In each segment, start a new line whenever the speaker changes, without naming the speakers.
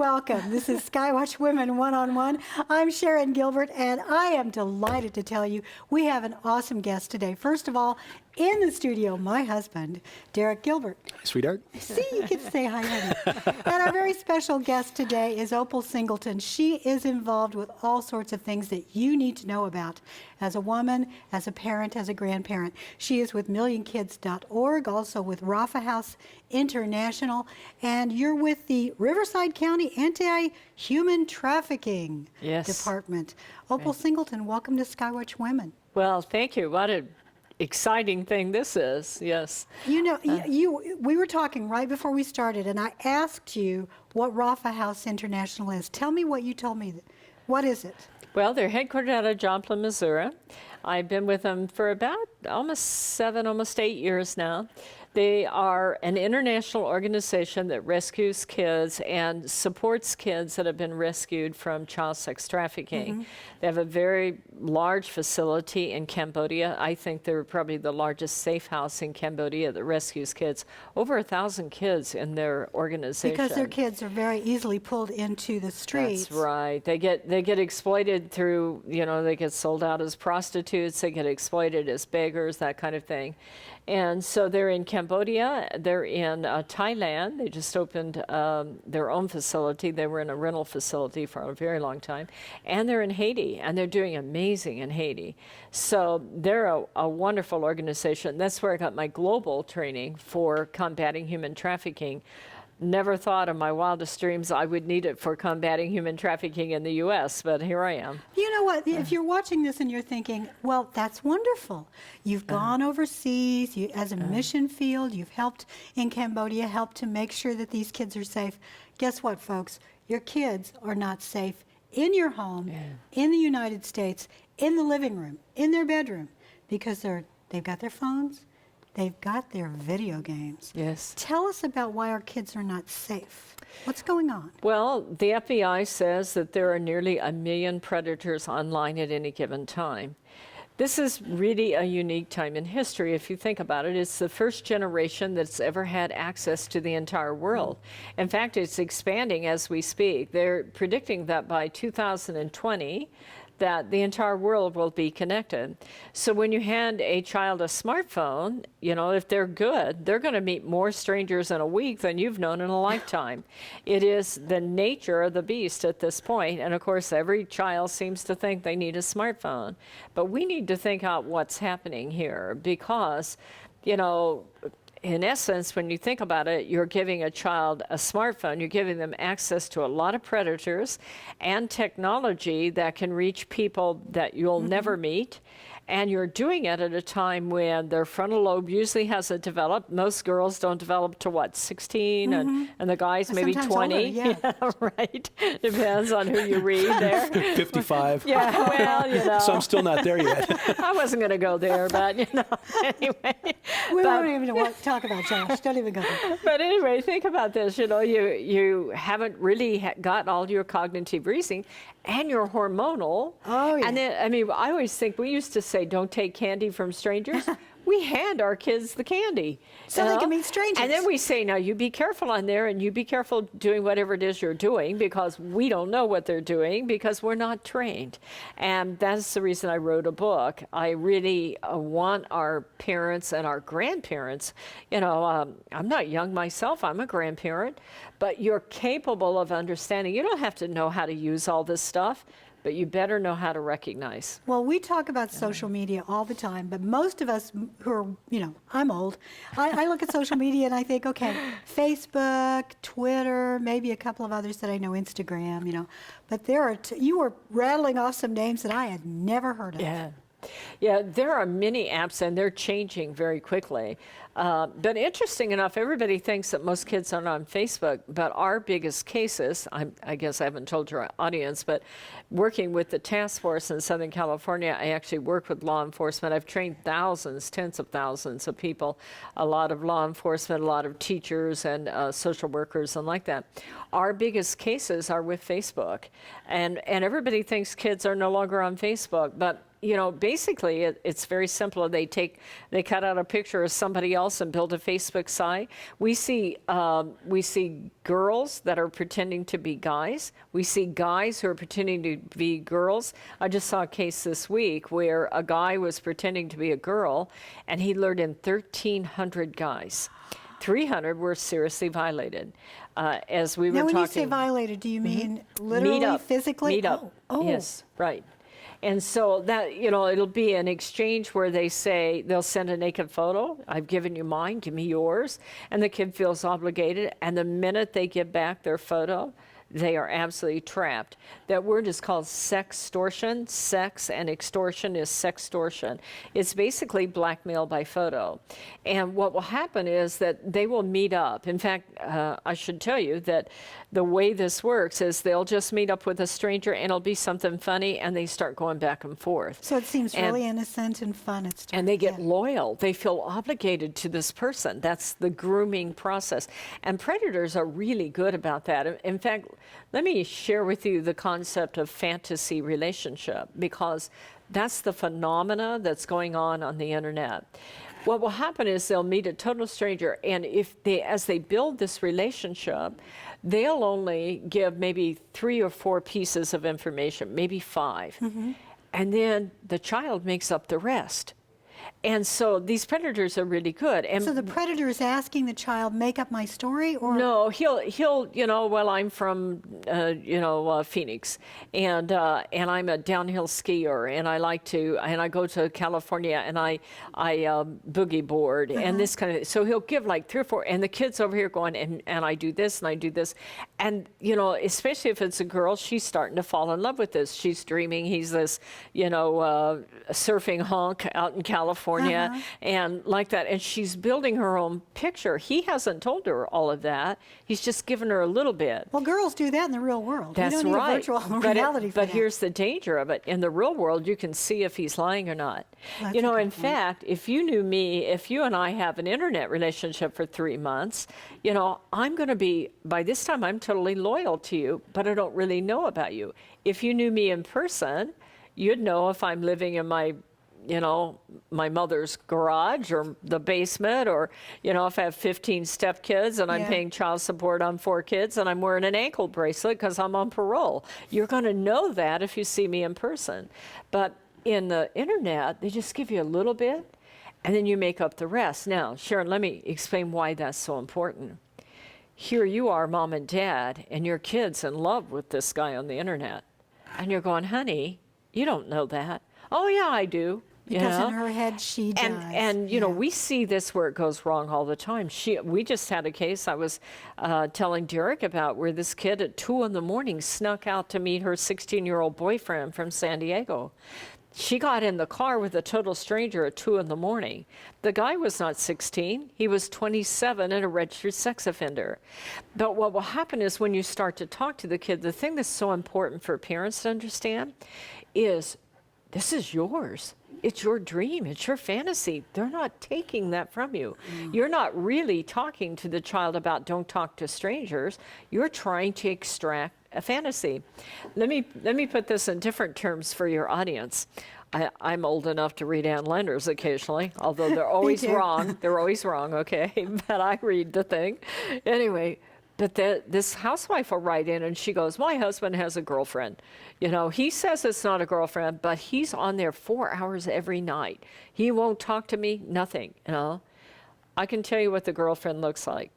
welcome. This is SkyWatch Women One-on-One. I'm Sharon Gilbert, and I am delighted to tell you we have an awesome guest today. First of all, in the studio, my husband, Derek Gilbert.
Hi, sweetheart.
See, you can say hi, honey. And our very special guest today is Opal Singleton. She is involved with all sorts of things that you need to know about as a woman, as a parent, as a grandparent. She is with MillionKids.org, also with Rafa House International, and you're with the Riverside County Anti-Human Trafficking Department. Opal Singleton, welcome to SkyWatch Women.
Well, thank you. What an exciting thing this is, yes.
You know, we were talking right before we started, and I asked you what Rafa House International is. Tell me what you told me. What is it?
Well, they're headquartered out of Joplin, Missouri. I've been with them for about almost 8 years now. They are an international organization that rescues kids and supports kids that have been rescued from child sex trafficking. They have a very large facility in Cambodia. I think they're probably the largest safe house in Cambodia that rescues kids. Over 1,000 kids in their organization.
Because their kids are very easily pulled into the streets.
That's right. They get exploited through, you know, they get sold out as prostitutes, they get exploited as beggars, that kind of thing. And so they're in Cambodia, they're in Thailand. They just opened their own facility. They were in a rental facility for a very long time. And they're in Haiti, and they're doing amazing in Haiti. So they're a wonderful organization. That's where I got my global training for combating human trafficking. Never thought in my wildest dreams I would need it for combating human trafficking in the U.S., but here I am.
You know what? If you're watching this and you're thinking, well, that's wonderful. You've gone overseas as a mission field. You've helped in Cambodia, helped to make sure that these kids are safe. Guess what, folks? Your kids are not safe in your home, in the United States, in the living room, in their bedroom, because they've got their phones. They've got their video games.
Yes.
Tell us about why our kids are not safe. What's going on?
Well, the FBI says that there are nearly 1 million predators online at any given time. This is really a unique time in history, if you think about it. It's the first generation that's ever had access to the entire world. In fact, it's expanding as we speak. They're predicting that by 2020, that the entire world will be connected. So when you hand a child a smartphone, you know, if they're good, they're going to meet more strangers in a week than you've known in a lifetime. It is the nature of the beast at this point. And of course, every child seems to think they need a smartphone. But we need to think out what's happening here because, you know, in essence, when you think about it, you're giving a child a smartphone, you're giving them access to a lot of predators and technology that can reach people that you'll never meet. And you're doing it at a time when their frontal lobe usually hasn't developed. Most girls don't develop to what, 16, and the guys maybe 20.
Older, yeah.
Right. Depends on who you read there.
55.
Yeah, well, you know.
So I'm still not there yet.
I wasn't going to go there, but, you know, anyway.
We don't even want to talk about Josh. Don't even go there.
But anyway, think about this. You know, you haven't really got all your cognitive reasoning, and you're hormonal.
Oh, yeah.
And then, I mean, I always think, we used to say, don't take candy from strangers. We hand our kids the candy.
So they can meet strangers.
And then we say, now you be careful on there, and you be careful doing whatever it is you're doing, because we don't know what they're doing, because we're not trained. And that's the reason I wrote a book. I really want our parents and our grandparents, you know, I'm not young myself, I'm a grandparent, but you're capable of understanding. You don't have to know how to use all this stuff, but you better know how to recognize.
Well, we talk about social media all the time, but most of us who are, you know, I'm old, I look at social media and I think, okay, Facebook, Twitter, maybe a couple of others that I know, Instagram, you know, but there are, you were rattling off some names that I had never heard of.
Yeah. Yeah, there are many apps, and they're changing very quickly. But interesting enough, everybody thinks that most kids aren't on Facebook, but our biggest cases, I guess I haven't told your audience, but working with the task force in Southern California, I actually work with law enforcement. I've trained thousands, tens of thousands of people, a lot of law enforcement, a lot of teachers and social workers and like that. Our biggest cases are with Facebook. And everybody thinks kids are no longer on Facebook, but you know, basically, it's very simple. They cut out a picture of somebody else and build a Facebook site. We see girls that are pretending to be guys. We see guys who are pretending to be girls. I just saw a case this week where a guy was pretending to be a girl, and he lured in 1,300 guys. 300 were seriously violated. As we were
Now,
talking.
when you say violated, do you mean literally, physically?
Meet up.
Oh.
Yes, right. And so that, you know, it'll be an exchange where they say, they'll send a naked photo. I've given you mine, give me yours. And the kid feels obligated. And the minute they give back their photo, they are absolutely trapped. That word is called sextortion. Sex and extortion is sextortion. It's basically blackmail by photo. And what will happen is that they will meet up. In fact, I should tell you that the way this works is they'll just meet up with a stranger and it'll be something funny and they start going back and forth.
So it seems really innocent and fun.
And they get loyal. They feel obligated to this person. That's the grooming process. And predators are really good about that. In fact, let me share with you the concept of fantasy relationship, because that's the phenomena that's going on the internet. What will happen is they'll meet a total stranger, and as they build this relationship, they'll only give maybe 3 or 4 pieces of information, maybe 5. And then the child makes up the rest. And so these predators are really good. And
so the predator is asking the child, make up my story? Or
no, he'll you know, well, I'm from Phoenix, and I'm a downhill skier, and I go to California, and I boogie board, and this kind of. So he'll give like 3 or 4, and the kid's over here going, and I do this, and I do this, and you know, especially if it's a girl, she's starting to fall in love with this. She's dreaming he's this, you know, surfing hunk out in California, and like that, and she's building her own picture. He hasn't told her all of that. He's just given her a little bit.
Well, girls do that in the real world.
That's
you don't need
right.
a virtual reality for
but
that.
here's the danger of it. In the real world, you can see if he's lying or not.
That's
you know,
a
in
good point.
fact, if you knew me, if you and I have an internet relationship for 3 months, you know, I'm going to be, by this time, I'm totally loyal to you, but I don't really know about you. If you knew me in person, you'd know if I'm living in my mother's garage or the basement, or, you know, if I have 15 stepkids and I'm paying child support on 4 kids and I'm wearing an ankle bracelet because I'm on parole. You're going to know that if you see me in person. But in the internet, they just give you a little bit and then you make up the rest. Now, Sharon, let me explain why that's so important. Here you are, mom and dad, and your kid's in love with this guy on the internet. And you're going, honey, you don't know that. Oh, yeah, I do.
Because in her head, she does.
And you know, we see this where it goes wrong all the time. We just had a case I was telling Derek about, where this kid at 2 in the morning snuck out to meet her 16-year-old boyfriend from San Diego. She got in the car with a total stranger at 2 in the morning. The guy was not 16. He was 27 and a registered sex offender. But what will happen is when you start to talk to the kid, the thing that's so important for parents to understand is this is yours. It's your dream. It's your fantasy. They're not taking that from you. You're not really talking to the child about don't talk to strangers. You're trying to extract a fantasy. Let me put this in different terms for your audience. I'm old enough to read Ann Landers occasionally, although they're always wrong. They're always wrong, okay? But I read the thing. Anyway, but this housewife will write in and she goes, my husband has a girlfriend. You know, he says it's not a girlfriend, but he's on there 4 hours every night. He won't talk to me, nothing, you know. I can tell you what the girlfriend looks like.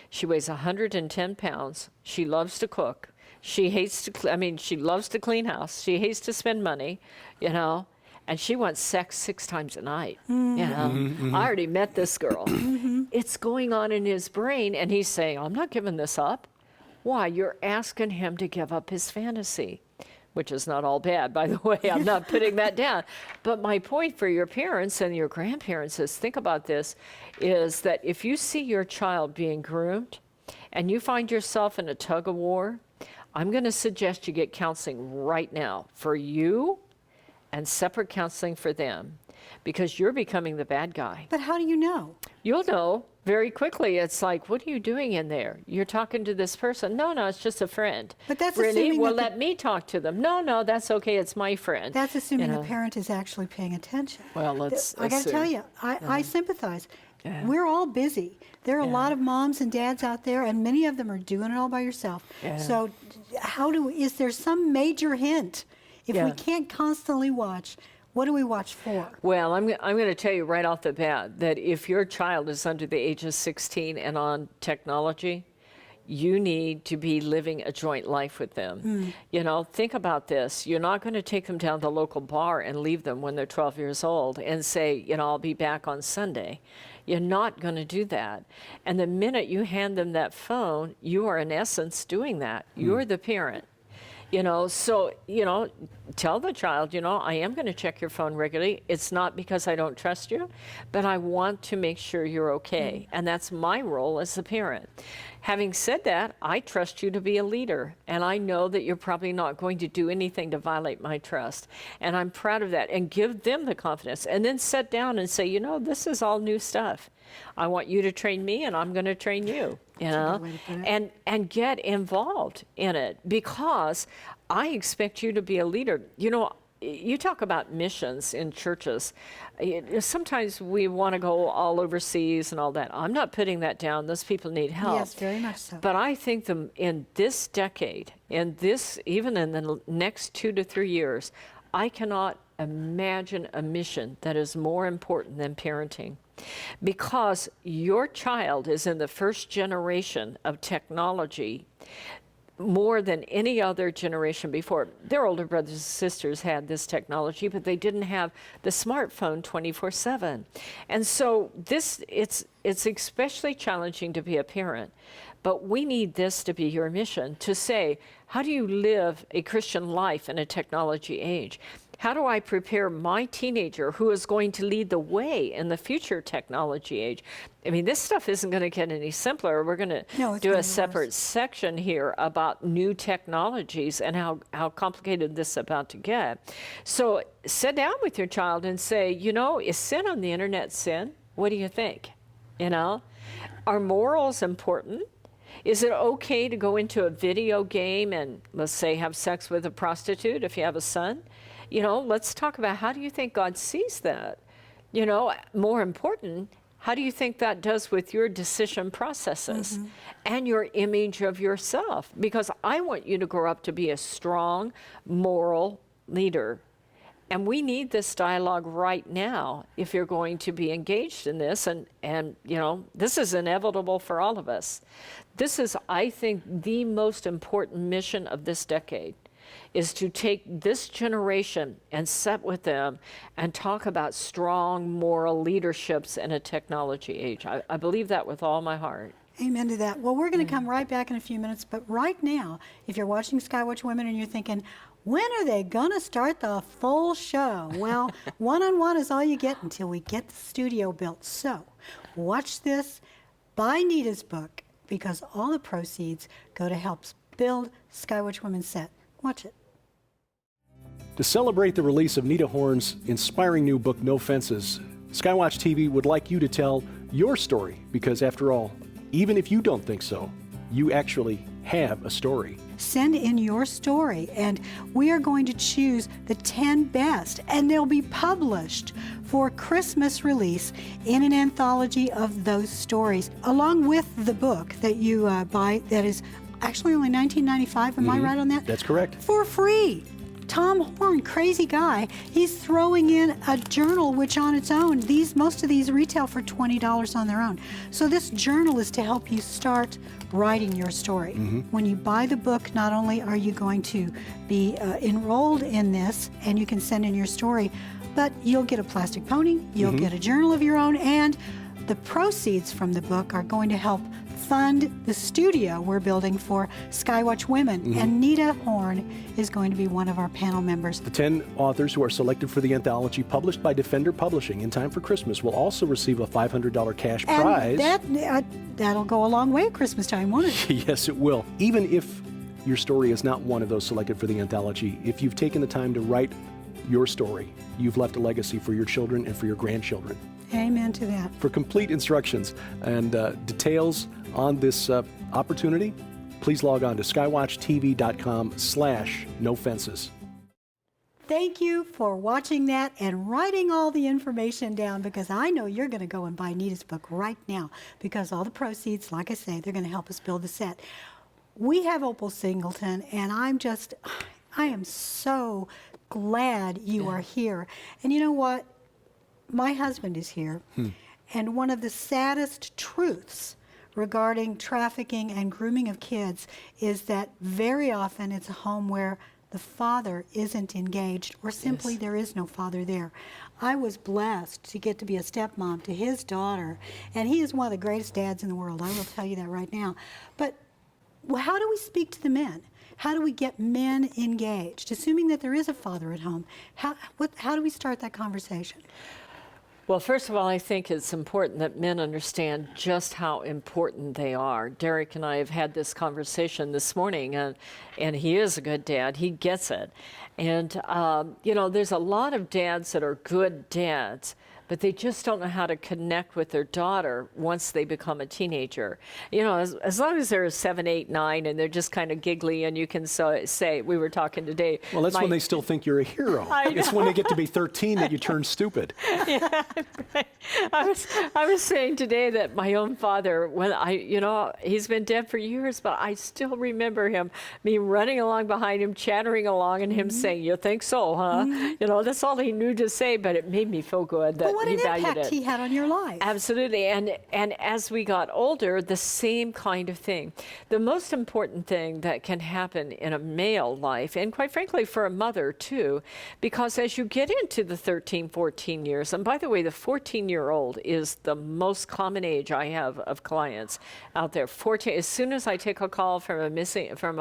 She weighs 110 pounds. She loves to cook. She hates to, she loves to clean house. She hates to spend money, you know. And she wants sex 6 times a night. You know, I already met this girl. It's going on in his brain, and he's saying, I'm not giving this up. Why? You're asking him to give up his fantasy, which is not all bad, by the way. I'm not putting that down. But my point for your parents and your grandparents is, think about this, is that if you see your child being groomed and you find yourself in a tug of war, I'm going to suggest you get counseling right now for you, and separate counseling for them, because you're becoming the bad guy.
But how do you know?
you'll know very quickly. It's like, what are you doing in there? You're talking to this person. No, it's just a friend.
But that's
really?
assuming
Well,
that
let me talk to them. No, that's okay. It's my friend.
That's assuming
You
the
know?
parent is actually paying attention.
Well, let's
I got to tell
assume.
you, I sympathize.
Yeah.
We're all busy. There are a
Yeah.
lot of moms and dads out there, and many of them are doing it all by yourself.
Yeah.
So, is there some major hint? If we
Yeah.
can't constantly watch, what do we watch for?
Well, I'm going to tell you right off the bat that if your child is under the age of 16 and on technology, you need to be living a joint life with them. You know, think about this. You're not going to take them down to the local bar and leave them when they're 12 years old and say, you know, I'll be back on Sunday. You're not going to do that. And the minute you hand them that phone, you are in essence doing that. You're the parent. You know, so, you know, tell the child, you know, I am going to check your phone regularly. It's not because I don't trust you, but I want to make sure you're okay. And that's my role as a parent. Having said that, I trust you to be a leader, and I know that you're probably not going to do anything to violate my trust. And I'm proud of that, and give them the confidence. And then sit down and say, you know, this is all new stuff. I want you to train me, and I'm going to train you. You know,
way to put it.
and get involved in it, because I expect you to be a leader. You know, you talk about missions in churches. Sometimes we want to go all overseas and all that. I'm not putting that down. Those people need help.
Yes, very much so.
But I think in this decade, even in the next 2 to 3 years, I cannot imagine a mission that is more important than parenting. Because your child is in the first generation of technology more than any other generation before. Their older brothers and sisters had this technology, but they didn't have the smartphone 24/7. And so it's especially challenging to be a parent. But we need this to be your mission, to say, how do you live a Christian life in a technology age? How do I prepare my teenager who is going to lead the way in the future technology age? I mean, this stuff isn't going to get any simpler. We're going to
No, it's
do
gonna
a
be
separate
worse.
section here about new technologies and how complicated this is about to get. So sit down with your child and say, you know, is sin on the internet sin? What do you think? You know, are morals important? Is it okay to go into a video game and, let's say, have sex with a prostitute if you have a son? You know, let's talk about, how do you think God sees that? You know, more important, how do you think that does with your decision processes and your image of yourself? Because I want you to grow up to be a strong, moral leader. And we need this dialogue right now if you're going to be engaged in this. And you know, this is inevitable for all of us. This is, I think, the most important mission of this decade, is to take this generation and sit with them and talk about strong moral leaderships in a technology age. I believe that with all my heart.
Amen to that. Well, we're going to come right back in a few minutes, but right now, if you're watching SkyWatch Women and you're thinking, when are they going to start the full show? Well, one-on-one is all you get until we get the studio built. So watch this, buy Nita's book, because all the proceeds go to help build SkyWatch Women's set. Watch it.
To celebrate the release of Nita Horn's inspiring new book, No Fences, SkyWatch TV would like you to tell your story, because after all, even if you don't think so, you actually have a story.
Send in your story, and we are going to choose the 10 best, and they'll be published for Christmas release in an anthology of those stories, along with the book that you buy that is actually only $19.95. Am I right on that?
That's correct.
For free. Tom Horn, crazy guy, he's throwing in a journal which on its own, most of these retail for $20 on their own. So this journal is to help you start writing your story. When you buy the book, not only are you going to be enrolled in this and you can send in your story, but you'll get a plastic pony, you'll get a journal of your own, and the proceeds from the book are going to help fund the studio we're building for SkyWatch Women. And Nita Horn is going to be one of our panel members.
The 10 authors who are selected for the anthology, published by Defender Publishing in time for Christmas, will also receive a $500 cash prize.
And that'll go a long way at Christmas time, won't it?
Yes, it will. Even if your story is not one of those selected for the anthology, if you've taken the time to write your story, you've left a legacy for your children and for your grandchildren.
Amen to that.
For complete instructions and details on this opportunity, please log on to skywatchtv.com/nofences.
Thank you for watching that and writing all the information down, because I know you're going to go and buy Nita's book right now, because all the proceeds, like I say, they're going to help us build the set. We have Opal Singleton, and I am so glad you are here. And you know what? My husband is here, and one of the saddest truths regarding trafficking and grooming of kids is that very often it's a home where the father isn't engaged, or simply there is no father there. I was blessed to get to be a stepmom to his daughter, and he is one of the greatest dads in the world. I will tell you that right now. But how do we speak to the men? How do we get men engaged? Assuming that there is a father at home, how do we start that conversation?
Well, first of all, I think it's important that men understand just how important they are. Derek and I have had this conversation this morning, and he is a good dad. He gets it. And, you know, there's a lot of dads that are good dads, but they just don't know how to connect with their daughter once they become a teenager. You know, as long as they're 7, 8, 9, and they're just kind of giggly, and you can say, we were talking today.
Well, that's when they still think you're a hero. It's when they get to be 13 that you turn stupid.
Yeah, I was saying today that my own father, you know, he's been dead for years, but I still remember me running along behind him, chattering along, and him saying, "You think so, huh?" You know, that's all he knew to say, but it made me feel good that
what
he
an
valued
impact
it.
he had on your life.
Absolutely, and as we got older, the same kind of thing. The most important thing that can happen in a male life, and quite frankly for a mother too, because as you get into the 13, 14 years, and by the way, the 14-year-old is the most common age I have of clients out there. 14. As soon as I take a call from a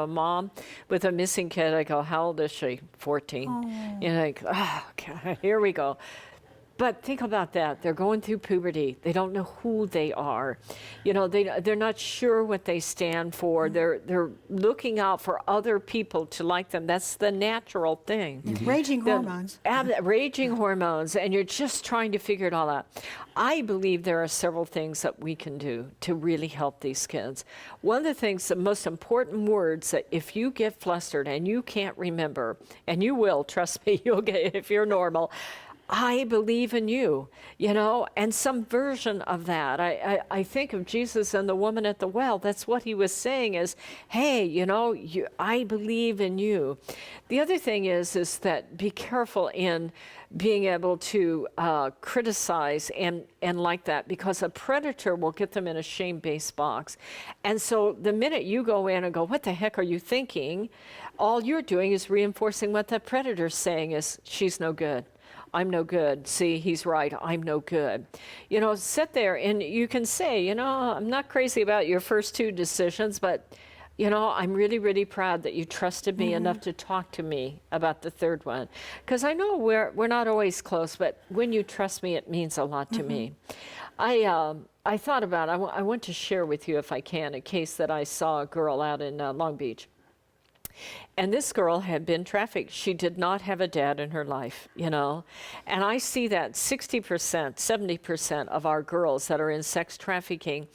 mom with a missing kid, I go, "How old is she?" 14.
Oh.
And I go, "Oh, God, here we go." But think about that. They're going through puberty. They don't know who they are. You know, they're not sure what they stand for. They're looking out for other people to like them. That's the natural thing.
Raging hormones.
Raging hormones, and you're just trying to figure it all out. I believe there are several things that we can do to really help these kids. One of the things, the most important words that if you get flustered and you can't remember, and you will, trust me, you'll get it if you're normal, "I believe in you," you know, and some version of that. I think of Jesus and the woman at the well. That's what he was saying is, hey, you know, I believe in you. The other thing is that be careful in being able to criticize and like that, because a predator will get them in a shame-based box. And so the minute you go in and go, "What the heck are you thinking?" all you're doing is reinforcing what the predator's saying is, "She's no good. I'm no good. See, he's right. I'm no good." You know, sit there and you can say, "You know, I'm not crazy about your first 2 decisions, but, you know, I'm really, really proud that you trusted me enough to talk to me about the 3rd one. Because I know we're not always close, but when you trust me, it means a lot to me." I thought about, I want to share with you, if I can, a case that I saw a girl out in Long Beach. And this girl had been trafficked. She did not have a dad in her life, you know. And I see that 60%, 70% of our girls that are in sex trafficking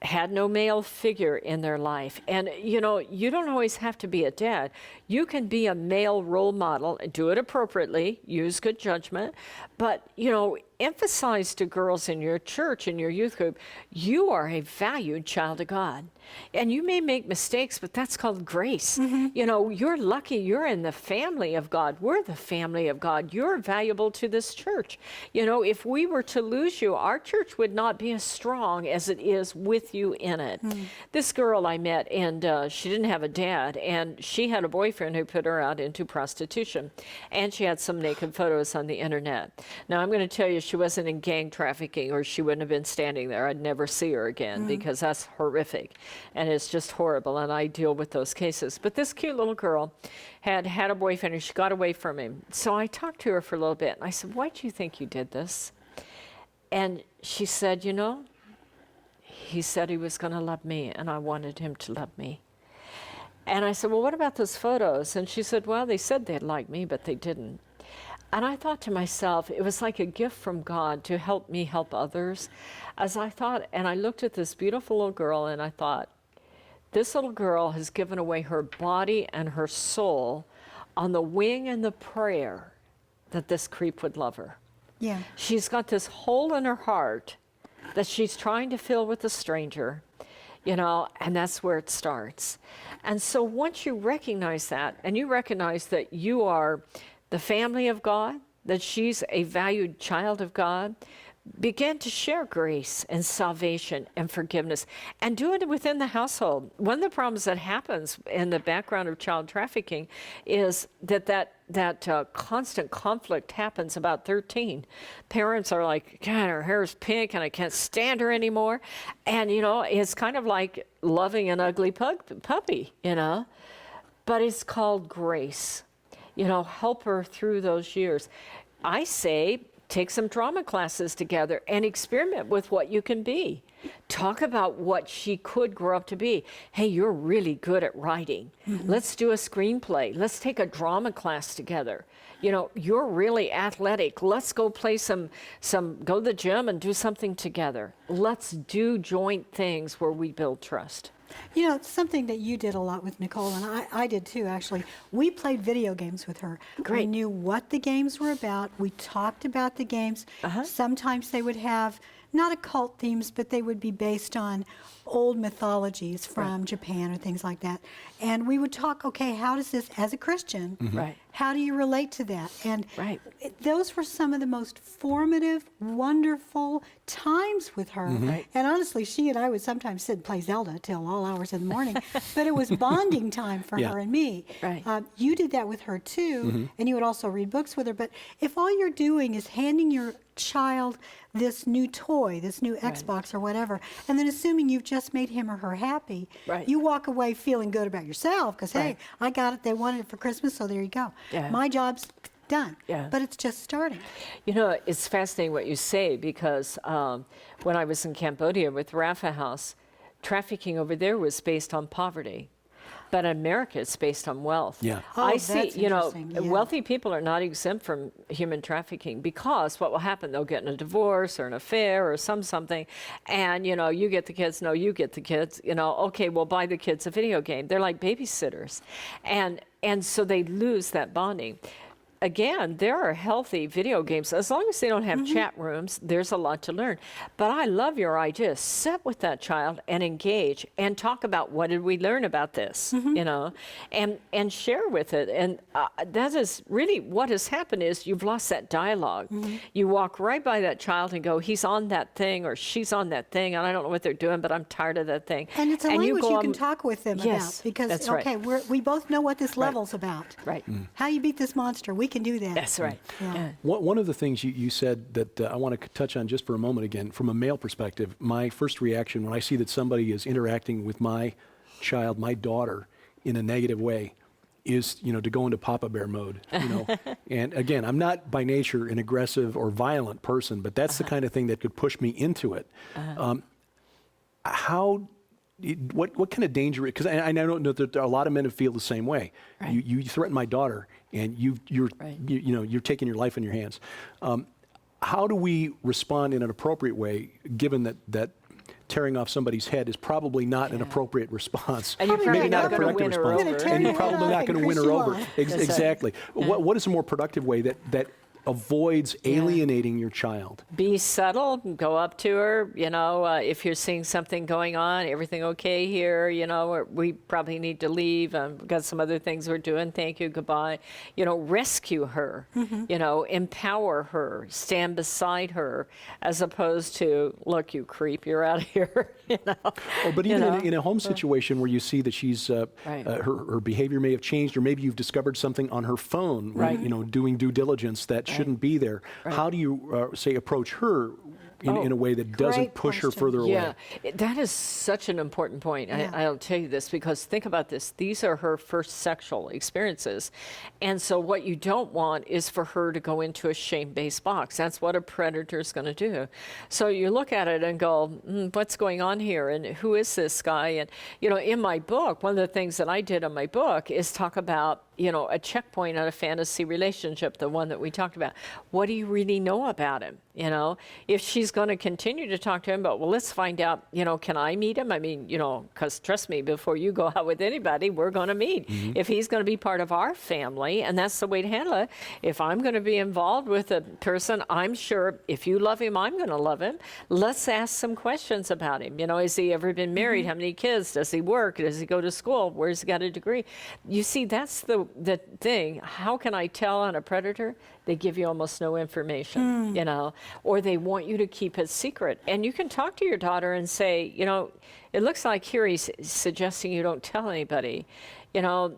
had no male figure in their life. And, you know, you don't always have to be a dad. You can be a male role model and do it appropriately, use good judgment, but, you know, emphasize to girls in your church, in your youth group, you are a valued child of God. And you may make mistakes, but that's called grace. You know, you're lucky you're in the family of God. We're the family of God. You're valuable to this church. You know, if we were to lose you, our church would not be as strong as it is with you in it. This girl I met, and she didn't have a dad, and she had a boyfriend who put her out into prostitution. And she had some naked photos on the internet. Now, I'm going to tell you, she wasn't in gang trafficking, or she wouldn't have been standing there. I'd never see her again, because that's horrific. And it's just horrible, and I deal with those cases. But this cute little girl had a boyfriend, and she got away from him. So I talked to her for a little bit, and I said, "Why do you think you did this?" And she said, "You know, he said he was going to love me, and I wanted him to love me." And I said, "Well, what about those photos?" And she said, "Well, they said they'd like me, but they didn't." And I thought to myself, it was like a gift from God to help me help others. As I thought, and I looked at this beautiful little girl and I thought, this little girl has given away her body and her soul on the wing and the prayer that this creep would love her.
Yeah.
She's got this hole in her heart that she's trying to fill with a stranger, you know, and that's where it starts. And so once you recognize that, and you recognize that you are the family of God, that she's a valued child of God, begin to share grace and salvation and forgiveness, and do it within the household. One of the problems that happens in the background of child trafficking is that constant conflict happens about 13. Parents are like, God, her hair's pink and I can't stand her anymore. And, you know, it's kind of like loving an ugly puppy, you know, but it's called grace. You know, help her through those years. I say, take some drama classes together and experiment with what you can be. Talk about what she could grow up to be. Hey, you're really good at writing. Let's do a screenplay. Let's take a drama class together. You know, you're really athletic. Let's go play go to the gym and do something together. Let's do joint things where we build trust.
You know, it's something that you did a lot with Nicole, and I did too, actually. We played video games with her.
Great.
We knew what the games were about. We talked about the games. Sometimes they would have not occult themes, but they would be based on old mythologies from Japan or things like that. And we would talk, okay, how does this, as a Christian, how do you relate to that? And those were some of the most formative, wonderful times with her. And honestly, she and I would sometimes sit and play Zelda till all hours in the morning, but it was bonding time for her and me. You did that with her too, and you would also read books with her. But if all you're doing is handing your child this new toy, this new Xbox or whatever, and then assuming you've just made him or her happy, you walk away feeling good about yourself because, hey, I got it, they wanted it for Christmas, so there you go. My job's done, but it's just starting.
You know, it's fascinating what you say because when I was in Cambodia with Rafa House, trafficking over there was based on poverty. But in America, it's based on wealth. I see, you know, wealthy people are not exempt from human trafficking because what will happen, they'll get in a divorce or an affair or something, and, you know, you get the kids, no, you get the kids, you know, okay, we'll buy the kids a video game. They're like babysitters. And so they lose that bonding. Again, there are healthy video games. As long as they don't have chat rooms, there's a lot to learn. But I love your idea. Sit with that child and engage and talk about what did we learn about this, you know, and share with it. And that is really what has happened is you've lost that dialogue. You walk right by that child and go, he's on that thing or she's on that thing, and I don't know what they're doing, but I'm tired of that thing.
And it's a language you can talk with them about because, okay, we both know what this level's about. How you beat this monster, we can do that.
That's right.
One of the things you said that I want to touch on just for a moment again, from a male perspective, my first reaction when I see that somebody is interacting with my child, my daughter, in a negative way is, you know, to go into Papa Bear mode, you know. And again, I'm not by nature an aggressive or violent person, but that's the kind of thing that could push me into it. What kind of danger? Because I know that there are a lot of men who feel the same way. You threaten my daughter, and you're taking your life in your hands. How do we respond in an appropriate way, given that tearing off somebody's head is probably not an appropriate response,
and you're
maybe not a
gonna
productive
win her
response,
over.
and you're probably not going to win her over. Exactly.
Yeah.
What is a more productive way that avoids alienating your child?
Be subtle, go up to her, you know, if you're seeing something going on, everything okay here, you know, or we probably need to leave, we've got some other things we're doing, thank you, goodbye. You know, rescue her, you know, empower her, stand beside her, as opposed to, look, you creep, you're out of here, you know.
Oh, but even in a home situation where you see that she's, her behavior may have changed, or maybe you've discovered something on her phone, you know, doing due diligence that shouldn't be there. How do you, approach her in a way that doesn't push her further away?
Yeah, that is such an important point. I'll tell you this, because think about this. These are her first sexual experiences. And so what you don't want is for her to go into a shame-based box. That's what a predator is going to do. So you look at it and go, what's going on here? And who is this guy? And, you know, in my book, one of the things that I did in my book is talk about you know, a checkpoint on a fantasy relationship, the one that we talked about. What do you really know about him? You know, if she's going to continue to talk to him, but well, let's find out, you know, can I meet him? I mean, you know, because trust me, before you go out with anybody, we're going to meet. If he's going to be part of our family, and that's the way to handle it. If I'm going to be involved with a person, I'm sure if you love him, I'm going to love him. Let's ask some questions about him. You know, has he ever been married? How many kids? Does he work? Does he go to school? Where's he got a degree? You see, that's the thing. How can I tell on a predator? They give you almost no information, you know, or they want you to keep it secret. And you can talk to your daughter and say, you know, it looks like here he's suggesting you don't tell anybody. You know,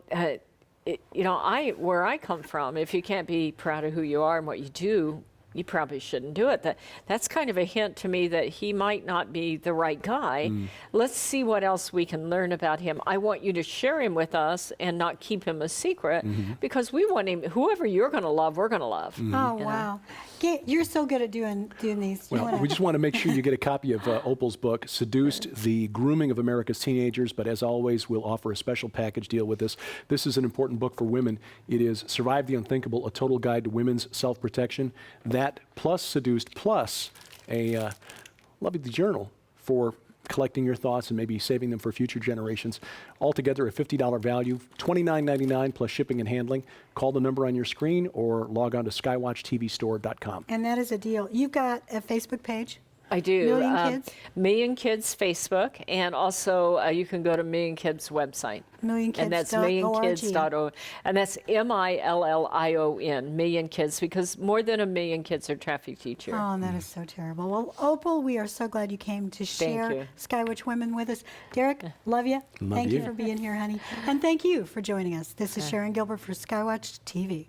where I come from, if you can't be proud of who you are and what you do, you probably shouldn't do it. That's kind of a hint to me that he might not be the right guy. Let's see what else we can learn about him. I want you to share him with us and not keep him a secret, because we want him, whoever you're going to love, we're going to love.
Oh, wow. You're so good at doing these.
Well, we just want to make sure you get a copy of Opal's book, Seduced, The Grooming of America's Teenagers. But as always, we'll offer a special package deal with this. This is an important book for women. It is Survive the Unthinkable, A Total Guide to Women's Self-Protection. That plus Seduced plus a lovely journal for collecting your thoughts and maybe saving them for future generations. Altogether a $50 value, $29.99 plus shipping and handling. Call the number on your screen or log on to skywatchtvstore.com.
And that is a deal. You've got a Facebook page?
I do.
Million Kids?
Million Kids Facebook, and also you can go to Million Kids website.
Millionkids.org.
And that's millionkids.org. And that's MILLION, Million Kids, because more than 1 million kids are trafficked each year.
Oh, that is so terrible. Well, Opal, we are so glad you came to share
you.
SkyWatch Women with us. Derek, love you.
Love
Thank you
you
for being here, honey. And thank you for joining us. This is Sharon Gilbert for SkyWatch TV.